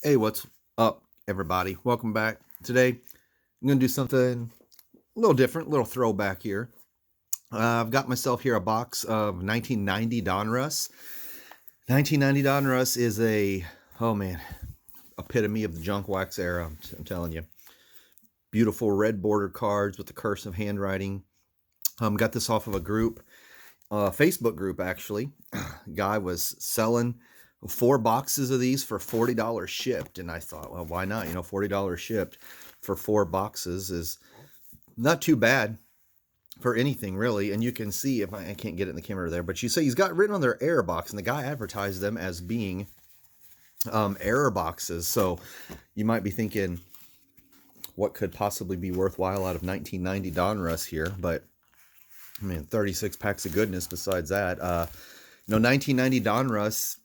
Hey, what's up, everybody? Welcome back. Today, I'm going to do something a little different, a little throwback here. I've got myself here a box of 1990 Donruss. 1990 Donruss is oh man, epitome of the junk wax era, I'm telling you. Beautiful red border cards with the cursive handwriting. Got this off of a group, Facebook group actually. Guy was selling 4 boxes of these for $40 shipped, and I thought, well, why not? $40 shipped for 4 boxes is not too bad for anything really. And you can see, if I can't get it in the camera there, but you see he's got written on their error box, and the guy advertised them as being error boxes. So you might be thinking, what could possibly be worthwhile out of 1990 Donruss here? But I mean, 36 packs of goodness besides that. 1990 Donruss,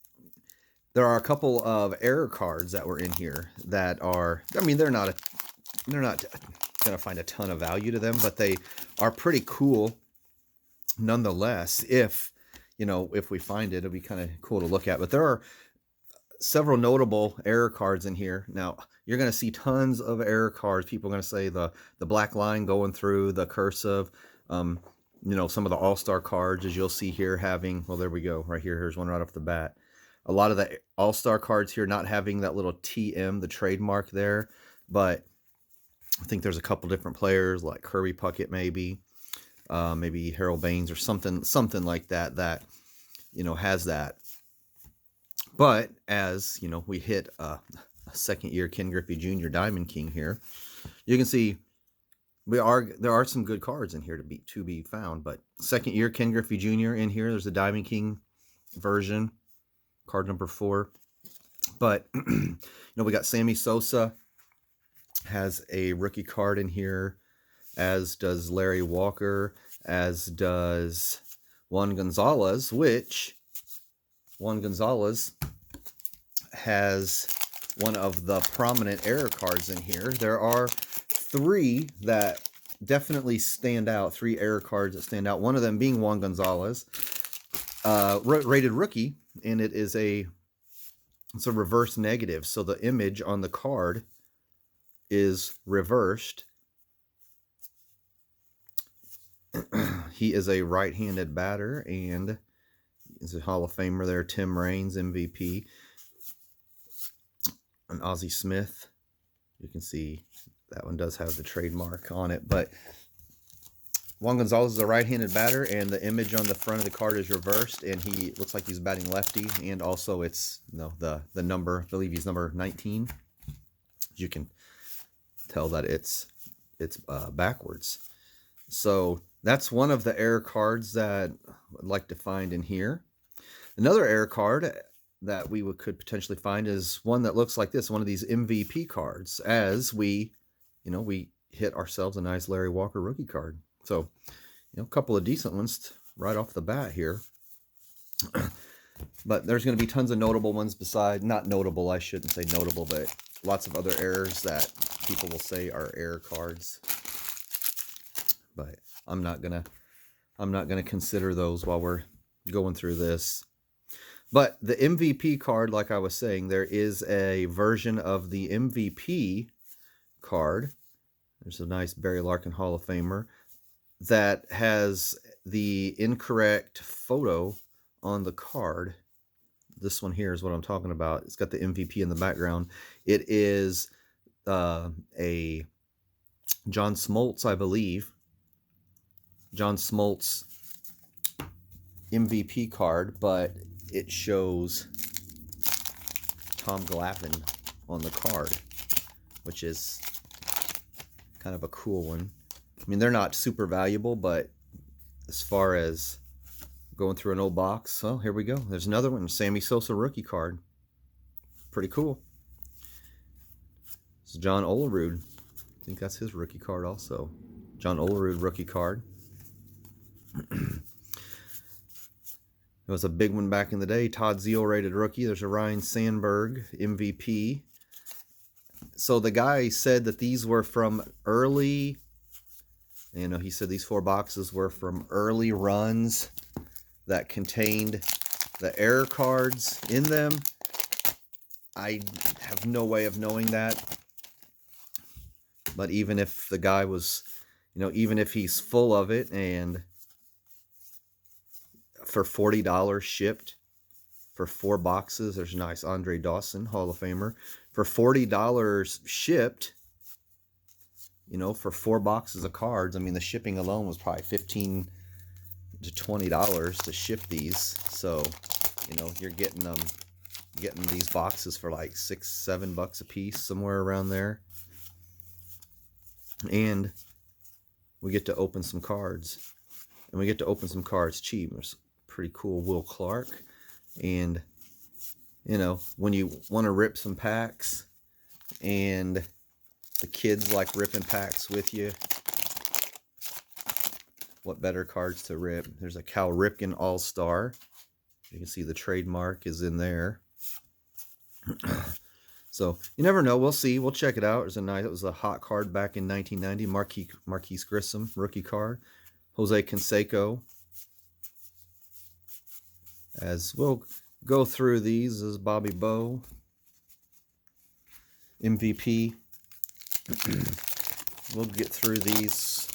there are a couple of error cards that were in here that are, I mean, they're not going to find a ton of value to them, but they are pretty cool nonetheless. If we find it, it'll be kind of cool to look at. But there are several notable error cards in here. Now, you're going to see tons of error cards. People are going to say the black line going through, the cursive, some of the all-star cards, as you'll see here, having, well, there we go, right here. Here's one right off the bat. A lot of the all-star cards here not having that little TM, the trademark there, but I think there's a couple different players like Kirby Puckett, maybe Harold Baines or something like that has that. But as we hit a second-year Ken Griffey Jr. Diamond King here, you can see there are some good cards in here to be found. But second-year Ken Griffey Jr. in here. There's a Diamond King version, card number 4. But we got Sammy Sosa has a rookie card in here, as does Larry Walker, as does Juan Gonzalez, which Juan Gonzalez has one of the prominent error cards in here. There are 3 that definitely stand out, 3 error cards that stand out, one of them being Juan Gonzalez, rated rookie, and it's a reverse negative, so the image on the card is reversed. He is a right-handed batter, and is a Hall of Famer there. Tim Raines, MVP. An Ozzie Smith. You can see that one does have the trademark on it, but Juan Gonzalez is a right-handed batter, and the image on the front of the card is reversed, and he looks like he's batting lefty, and also it's the number, I believe he's number 19. You can tell that it's backwards. So that's one of the error cards that I'd like to find in here. Another error card that we could potentially find is one that looks like this, one of these MVP cards, as we hit ourselves a nice Larry Walker rookie card. So, a couple of decent ones right off the bat here. But there's going to be tons of notable ones not notable, I shouldn't say notable, but lots of other errors that people will say are error cards. But I'm not gonna consider those while we're going through this. But the MVP card, like I was saying, there is a version of the MVP card. There's a nice Barry Larkin Hall of Famer that has the incorrect photo on the card. This one here is what I'm talking about. It's got the MVP in the background. It is a John Smoltz, I believe. John Smoltz MVP card, but it shows Tom Glavine on the card, which is kind of a cool one. I mean, they're not super valuable, but as far as going through an old box, well, here we go. There's another one, Sammy Sosa rookie card. Pretty cool. This is John Olerud. I think that's his rookie card also. John Olerud rookie card. It was a big one back in the day. Todd Zeile rated rookie. There's a Ryan Sandberg MVP. So the guy said that these were from early, he said these 4 boxes were from early runs that contained the error cards in them. I have no way of knowing that. But even if the guy was, even if he's full of it, and for $40 shipped for 4 boxes, there's a nice Andre Dawson, Hall of Famer. For $40 shipped, for 4 boxes of cards, I mean, the shipping alone was probably $15 to $20 to ship these. So, you're getting these boxes for like $6-7 a piece, somewhere around there. And we get to open some cards. And we get to open some cards cheap. There's pretty cool Will Clark. And, when you want to rip some packs, and the kids like ripping packs with you, what better cards to rip? There's a Cal Ripken All-Star. You can see the trademark is in there. So you never know. We'll see. We'll check it out. It was a hot card back in 1990. Marquise Grissom, rookie card. Jose Canseco. As we'll go through these, is Bobby Bowe, MVP. We'll get through these.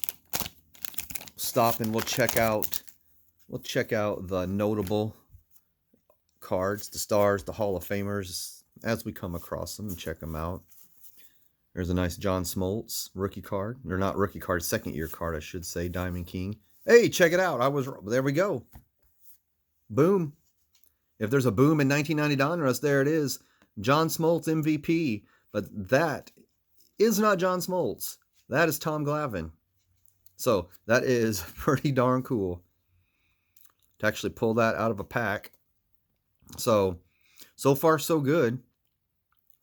Stop and we'll check out the notable cards, the stars, the Hall of Famers, as we come across them, and check them out. There's a nice John Smoltz rookie card. Or not rookie card, second year card, I should say, Diamond King. Hey, check it out. There we go. Boom. If there's a boom in 1990 Donruss, there it is. John Smoltz MVP. But that is not John Smoltz. That is Tom Glavine. So that is pretty darn cool to actually pull that out of a pack. So far so good.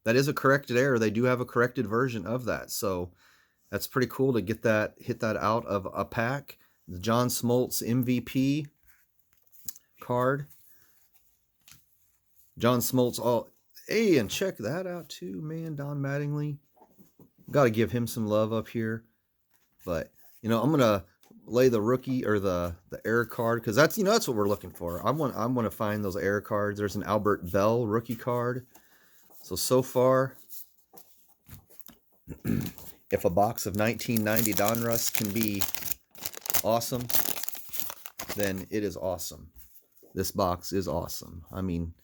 That is a corrected error. They do have a corrected version of that. So that's pretty cool to hit that out of a pack. The John Smoltz MVP card. John Smoltz. Hey, and check that out too, man. Don Mattingly. Got to give him some love up here. But, I'm going to lay the rookie or the error card, because that's that's what we're looking for. I want to find those error cards. There's an Albert Bell rookie card. So far, if a box of 1990 Donruss can be awesome, then it is awesome. This box is awesome. I mean,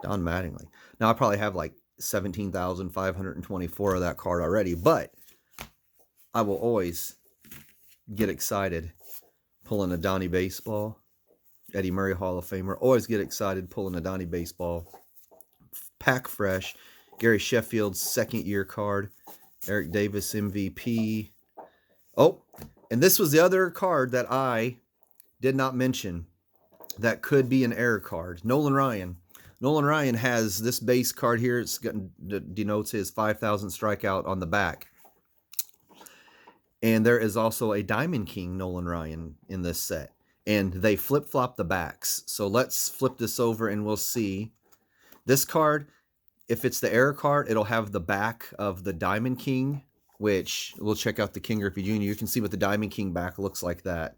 Don Mattingly. Now I probably have like 17,524 of that card already, but I will always get excited pulling a Donnie baseball. Eddie Murray Hall of Famer. Always get excited pulling a Donnie baseball. Pack fresh. Gary Sheffield's second year card. Eric Davis MVP. Oh, and this was the other card that I did not mention that could be an error card. Nolan Ryan. Nolan Ryan has this base card here. It denotes his 5,000 strikeout on the back. And there is also a Diamond King Nolan Ryan in this set. And they flip-flop the backs. So let's flip this over and we'll see. This card, if it's the error card, it'll have the back of the Diamond King, which we'll check out the King Griffey Jr. You can see what the Diamond King back looks like that.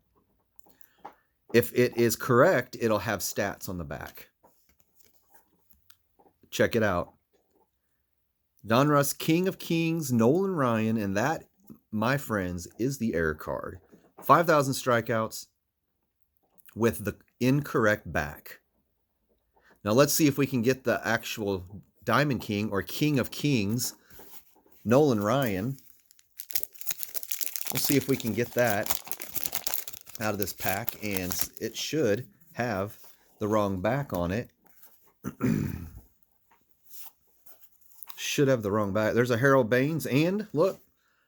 If it is correct, it'll have stats on the back. Check it out. Donruss King of Kings, Nolan Ryan, and that, my friends, is the error card. 5,000 strikeouts with the incorrect back. Now let's see if we can get the actual Diamond King or King of Kings, Nolan Ryan. We'll see if we can get that out of this pack, and it should have the wrong back on it. Should have the wrong back. There's a Harold Baines, and look,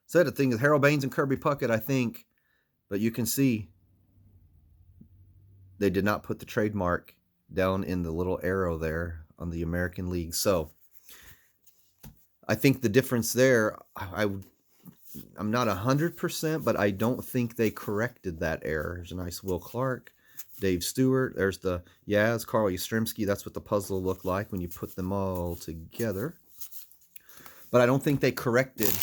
said the thing is Harold Baines and Kirby Puckett, I think, but you can see they did not put the trademark down in the little arrow there on the American League. So I think the difference there, I'm not 100%, but I don't think they corrected that error. There's a nice Will Clark, Dave Stewart. There's the Yaz, Carl Yastrzemski. That's what the puzzle looked like when you put them all together. But I don't think they corrected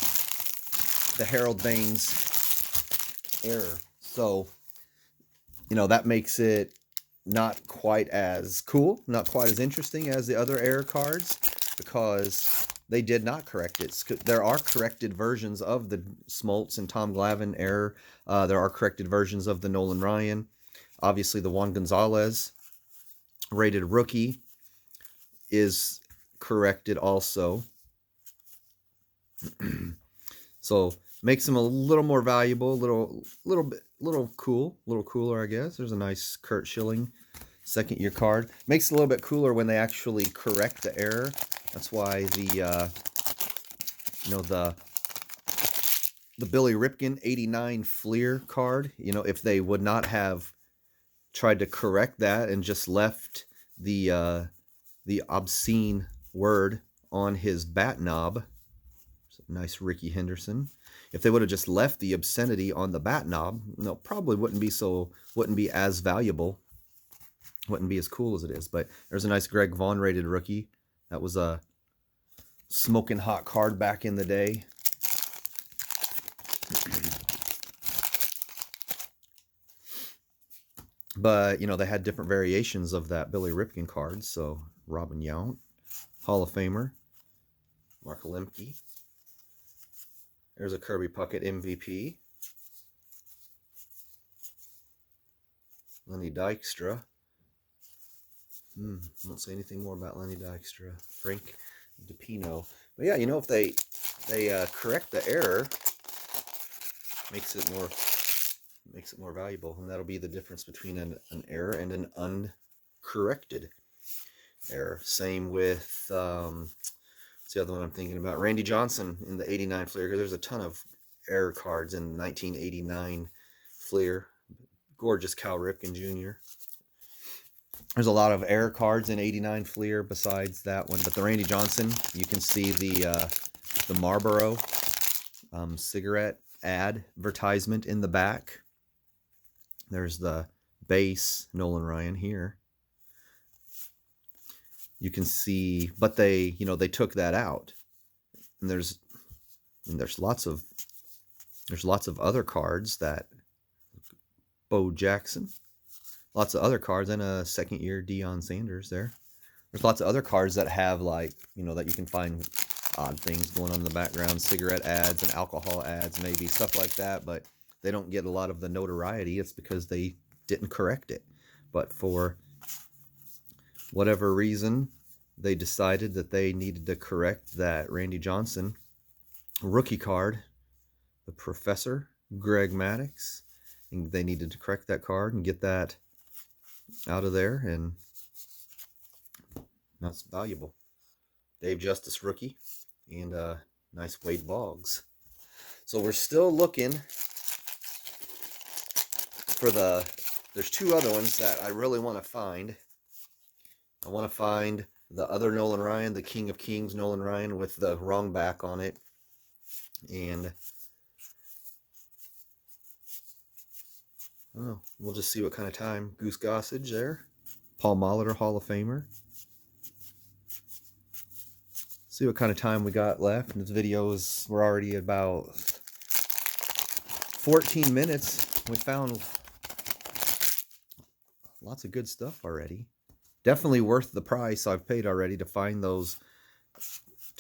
the Harold Baines error. So, that makes it not quite as cool, not quite as interesting as the other error cards, because they did not correct it. There are corrected versions of the Smoltz and Tom Glavine error. There are corrected versions of the Nolan Ryan. Obviously, the Juan Gonzalez rated rookie is corrected also. So makes them a little more valuable, little cooler, I guess. There's a nice Kurt Schilling second-year card. Makes it a little bit cooler when they actually correct the error. That's why the the Billy Ripken 89 Fleer card, if they would not have tried to correct that and just left the obscene word on his bat knob. Nice Ricky Henderson. If they would have just left the obscenity on the bat knob, probably wouldn't be as valuable, wouldn't be as cool as it is. But there's a nice Greg Vaughn rated rookie. That was a smoking hot card back in the day. But they had different variations of that Billy Ripken card. So Robin Yount, Hall of Famer, Mark Lemke. There's a Kirby Puckett MVP. Lenny Dykstra. Won't say anything more about Lenny Dykstra. Frank DiPino. But yeah, if they correct the error, makes it more valuable, and that'll be the difference between an error and an uncorrected error. Same with what's the other one I'm thinking about? Randy Johnson in the 89 Fleer. There's a ton of error cards in 1989 Fleer. Gorgeous Cal Ripken Jr. There's a lot of error cards in 89 Fleer besides that one, but the Randy Johnson, you can see the Marlboro cigarette advertisement in the back. There's the base Nolan Ryan here. You can see, but they took that out, and there's lots of other cards that Bo Jackson, lots of other cards, and a second-year Deion Sanders there. There's lots of other cards that have that you can find odd things going on in the background, cigarette ads and alcohol ads, maybe stuff like that, but they don't get a lot of the notoriety. It's because they didn't correct it. But for whatever reason, they decided that they needed to correct that Randy Johnson rookie card, the Professor Greg Maddux, and they needed to correct that card and get that out of there, and that's valuable. Dave Justice rookie, and nice Wade Boggs. So we're still looking for there's two other ones that I really want to find. I want to find the other Nolan Ryan, the King of Kings Nolan Ryan with the wrong back on it. And we'll just see what kind of time. Goose Gossage there. Paul Molitor, Hall of Famer. See what kind of time we got left. And this video we're already about 14 minutes. We found lots of good stuff already. Definitely worth the price I've paid already to find those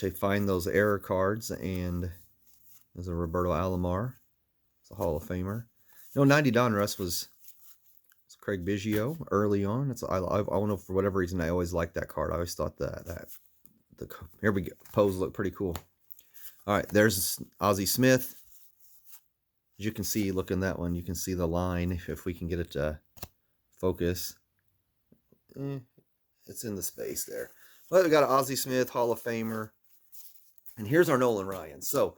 error cards. And there's a Roberto Alamar. It's a Hall of Famer. 90 Donruss was Craig Biggio early on. I don't know, for whatever reason I always liked that card. I always thought that here we go, pose looked pretty cool. All right, there's Ozzie Smith. As you can see, look in that one, you can see the line if we can get it to focus. It's in the space there. Well, we got an Ozzie Smith, Hall of Famer. And here's our Nolan Ryan. So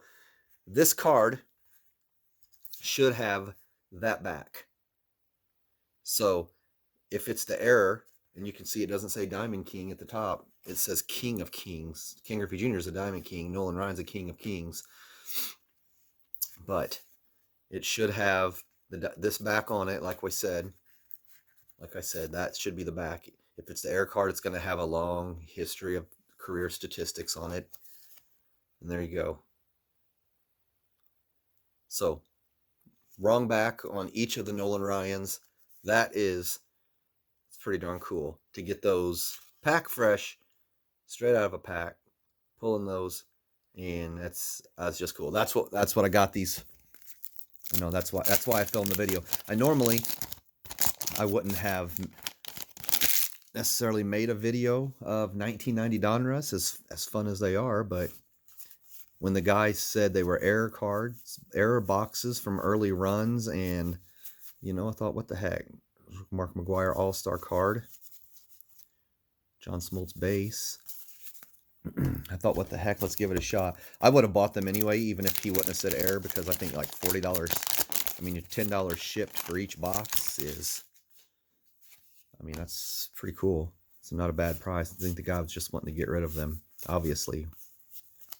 this card should have that back. So if it's the error, and you can see it doesn't say Diamond King at the top, it says King of Kings. King Griffey Jr. is a Diamond King. Nolan Ryan's a King of Kings. But it should have this back on it, like I said, that should be the back. If it's the error card, it's going to have a long history of career statistics on it. And there you go. So, wrong back on each of the Nolan Ryans. That is pretty darn cool to get those pack fresh, straight out of a pack, pulling those, and that's just cool. That's what I got these. You know, that's why I filmed the video. I wouldn't have necessarily made a video of 1990 Donruss, as fun as they are, but when the guy said they were error boxes from early runs, and you know, I thought, what the heck? Mark McGwire All-Star card, John Smoltz base. I thought, what the heck? Let's give it a shot. I would have bought them anyway, even if he wouldn't have said error, because I think like $40. I mean, $10 shipped for each box is. I mean, that's pretty cool. It's not a bad price. I think the guy was just wanting to get rid of them. Obviously,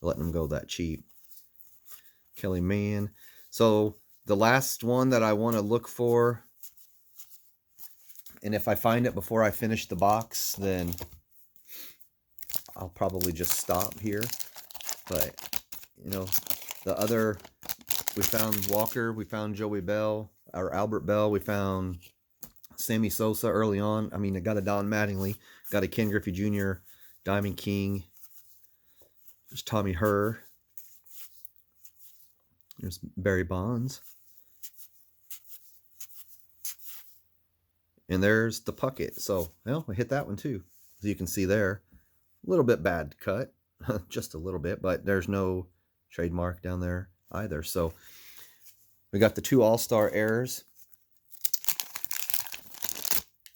letting them go that cheap. Kelly Mann. So the last one that I want to look for, and if I find it before I finish the box, then I'll probably just stop here. But, you know, the other, we found Walker, we found Joey Bell, or Albert Bell, we found Sammy Sosa early on. I mean, I got a Don Mattingly, got a Ken Griffey Jr., Diamond King. There's Tommy Herr. There's Barry Bonds. And there's the Puckett. So, well, I hit that one too. As you can see there. A little bit bad cut. Just a little bit. But there's no trademark down there either. So, we got the 2 All-Star errors.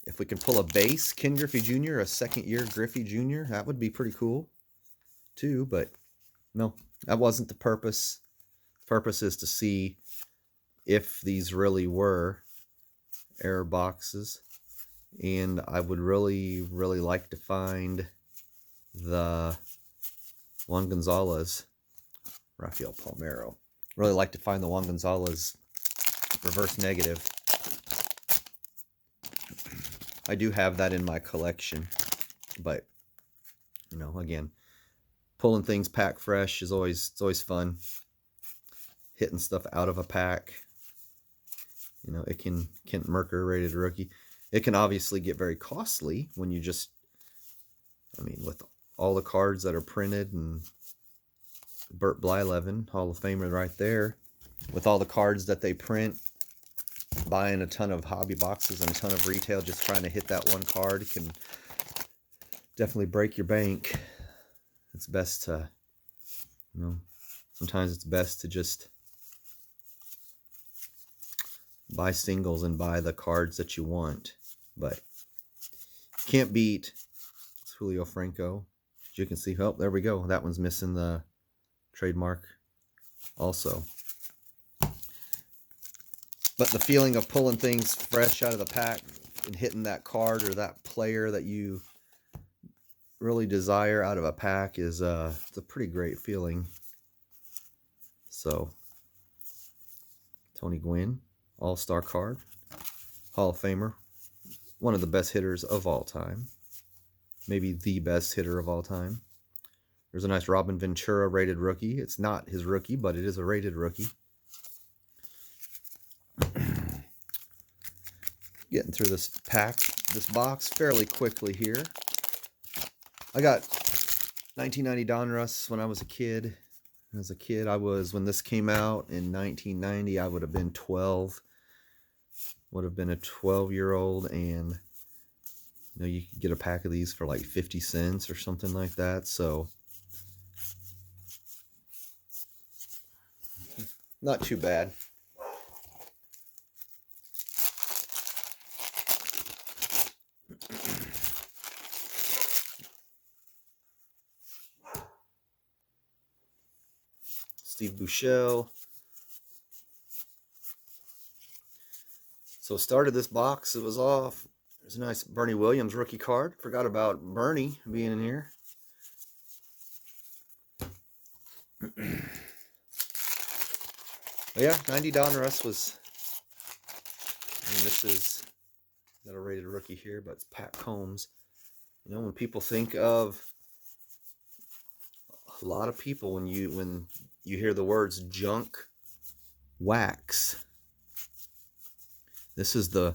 If we can pull a base, Ken Griffey Jr., a second-year Griffey Jr., that would be pretty cool too. But no, that wasn't the purpose. The purpose is to see if these really were error boxes. And I would really, really like to find the Juan Gonzalez, Rafael Palmeiro. Really like to find the Juan Gonzalez reverse negative. I do have that in my collection, but you know, again, pulling things pack fresh is always fun. Hitting stuff out of a pack, you know, it can Kent Mercker rated rookie. It can obviously get very costly when you just, I mean, with all the cards that are printed, and Bert Blyleven, Hall of Famer right there, with all the cards that they print, buying a ton of hobby boxes and a ton of retail, just trying to hit that one card can definitely break your bank. It's best to, you know, sometimes it's best to just buy singles and buy the cards that you want. But you can't beat Julio Franco. As you can see, oh, there we go. That one's missing the trademark also. But the feeling of pulling things fresh out of the pack and hitting that card or that player that you really desire out of a pack is it's a pretty great feeling. So, Tony Gwynn, All-Star card, Hall of Famer, one of the best hitters of all time, maybe the best hitter of all time. There's a nice Robin Ventura rated rookie. It's not his rookie, but it is a rated rookie. Getting through this box fairly quickly here. I got 1990 Donruss when I was a kid. As a kid, when this came out in 1990, I would have been 12. Would have been a 12-year-old, and you know, you could get a pack of these for like 50 cents or something like that. So, not too bad. Steve Buechele. So started this box, it was off. There's a nice Bernie Williams rookie card. Forgot about Bernie being in here. But yeah, 90 Donruss was, I mean, this is got a rated rookie here, but it's Pat Combs. You know, when people think of, a lot of people, when you hear the words junk wax, this is the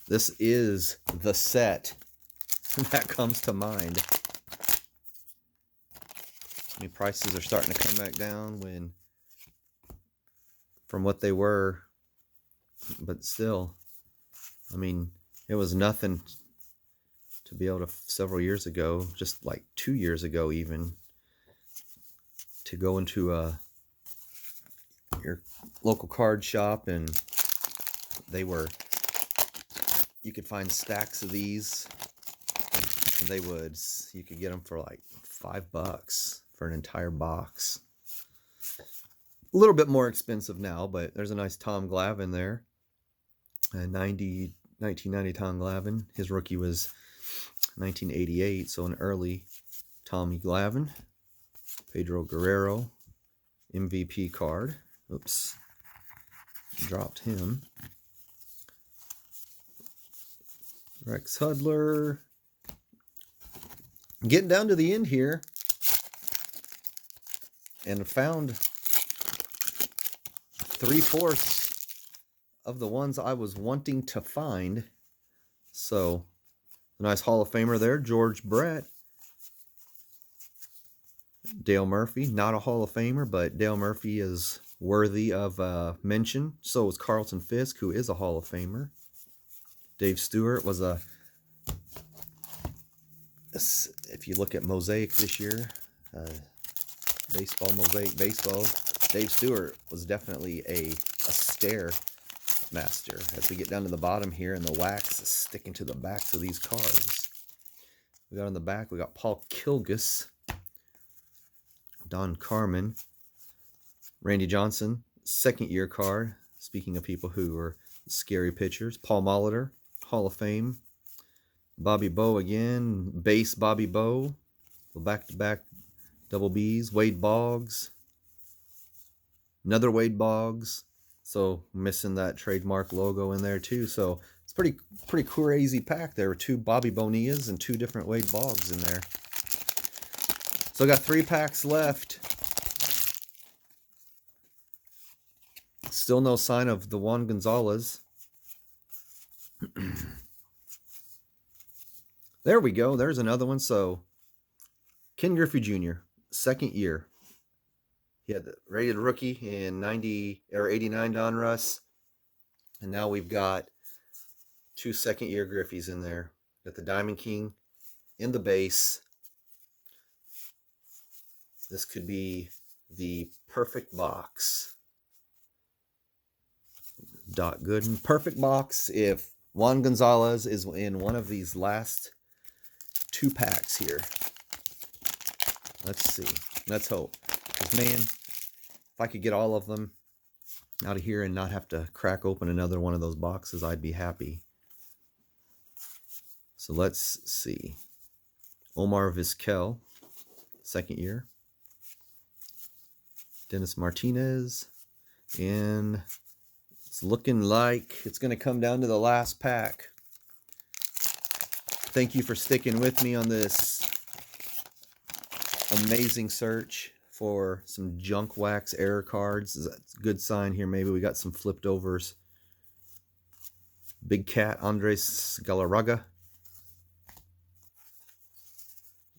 This is the set that comes to mind. I mean, prices are starting to come back down from what they were, but still, I mean, it was nothing to be able to, several years ago, just like 2 years ago even, to go into your local card shop, and you could find stacks of these, and you could get them for like $5 for an entire box. A little bit more expensive now, but there's a nice Tom Glavine there. 1990 Tom Glavine. His rookie was 1988, so an early Tommy Glavine. Pedro Guerrero MVP card. Oops. Dropped him. Rex Hudler. Getting down to the end here, and found 3/4 of the ones I was wanting to find. So, a nice Hall of Famer there, George Brett. Dale Murphy, not a Hall of Famer, but Dale Murphy is worthy of mention. So is Carlton Fisk, who is a Hall of Famer. Dave Stewart was if you look at Mosaic this year, baseball, Mosaic baseball, Dave Stewart was definitely a stair master. As we get down to the bottom here, and the wax is sticking to the backs of these cards. We got on the back, we got Paul Kilgus, Don Carmen, Randy Johnson, second year card. Speaking of people who were scary pitchers, Paul Molitor, Hall of Fame. Bobby Bowe again, base Bobby Bowe, back-to-back double Bs. Wade Boggs, another Wade Boggs. So missing that trademark logo in there too. So it's pretty crazy pack. There were 2 Bobby Bonilla's and 2 different Wade Boggs in there. So I got 3 packs left. Still no sign of the Juan Gonzalez. There we go. There's another one. So, Ken Griffey Jr., second year. He had the rated rookie in 89 Donruss. And now we've got 2 second-year Griffies in there. Got the Diamond King in the base. This could be the perfect box. Doc Gooden. Perfect box if Juan Gonzalez is in one of these last 2 packs here. Let's see. Let's hope. Because, man, if I could get all of them out of here and not have to crack open another one of those boxes, I'd be happy. So let's see. Omar Vizquel, second year. Dennis Martinez. And it's looking like it's going to come down to the last pack. Thank you for sticking with me on this amazing search for some junk wax error cards. That's a good sign here. Maybe we got some flipped overs. Big Cat, Andres Galarraga.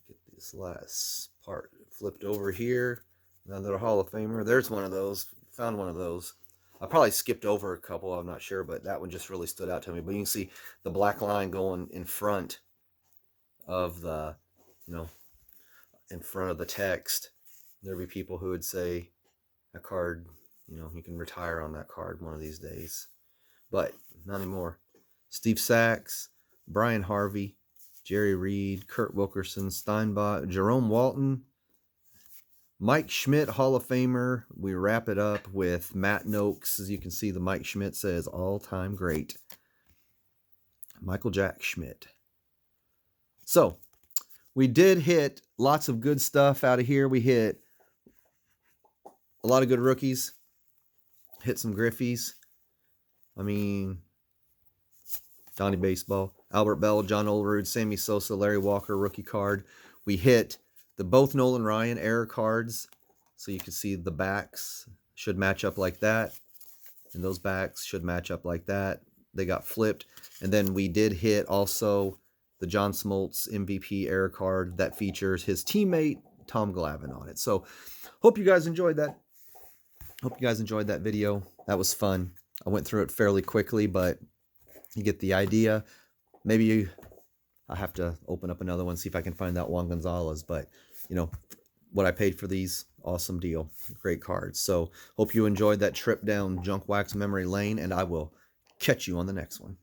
Get this last part flipped over here. Another Hall of Famer. There's one of those. Found one of those. I probably skipped over a couple, I'm not sure, but that one just really stood out to me. But you can see the black line going in front of the, in front of the text. There'd be people who would say a card, you can retire on that card one of these days. But not anymore. Steve Sachs, Brian Harvey, Jerry Reed, Kurt Wilkerson, Steinbach, Jerome Walton, Mike Schmidt, Hall of Famer. We wrap it up with Matt Noakes. As you can see, the Mike Schmidt says all-time great. Michael Jack Schmidt. So, we did hit lots of good stuff out of here. We hit a lot of good rookies. Hit some Griffies. I mean, Donnie Baseball, Albert Bell, John Olerud, Sammy Sosa, Larry Walker, rookie card. We hit both Nolan Ryan error cards. So you can see the backs should match up like that. And those backs should match up like that. they got flipped. And then we did hit also the John Smoltz MVP error card that features his teammate Tom Glavine on it. So hope you guys enjoyed that. Hope you guys enjoyed that video. That was fun. I went through it fairly quickly, but you get the idea. Maybe I have to open up another one, see if I can find that Juan Gonzalez. But, you know, what I paid for these, awesome deal. Great cards. So hope you enjoyed that trip down Junk Wax memory lane, and I will catch you on the next one.